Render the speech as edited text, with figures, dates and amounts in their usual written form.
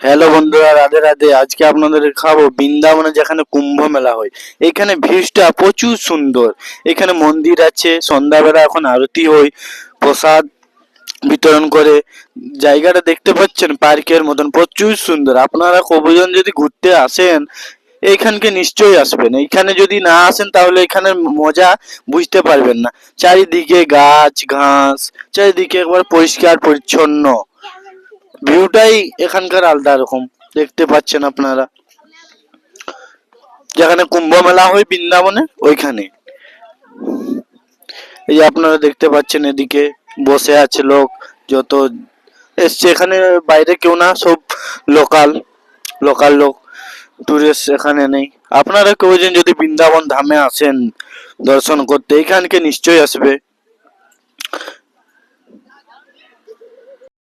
Hello বন্ধুরা, রাধে রাধে। আজকে আপনাদের খাবো বৃন্দাবনে যেখানে কুম্ভ মেলা হয়। এখানে ভিড়টা প্রচুর সুন্দর। এখানে মন্দির আছে, সন্ধ্যাবেলা এখন আরতি হয়, প্রসাদ বিতরণ করে। জায়গাটা দেখতে পাচ্ছেন পার্কের মতন, প্রচুর সুন্দর। আপনারা কবজন যদি ঘুরতে আসেন এইখানকে নিশ্চয়ই আসবেন। এইখানে যদি না আসেন তাহলে এখানের মজা বুঝতে পারবেন না। চারিদিকে গাছ ঘাস, চারিদিকে একবার পরিষ্কার পরিচ্ছন্ন। ভিউটাই এখানকার আলাদা রকম। দেখতে পাচ্ছেন আপনারা, যেখানে কুম্ভ মেলা হয় বৃন্দাবনে ওইখানে। এই যে আপনারা দেখতে পাচ্ছেন এদিকে বসে আছে লোক, যত এসছে এখানে। বাইরে কেউ না, সব লোকাল লোকাল লোক, টুরিস্ট এখানে নেই। আপনারা কেউ যদি বৃন্দাবন ধামে আসেন দর্শন করতে, এখানকে নিশ্চয়ই আসবে।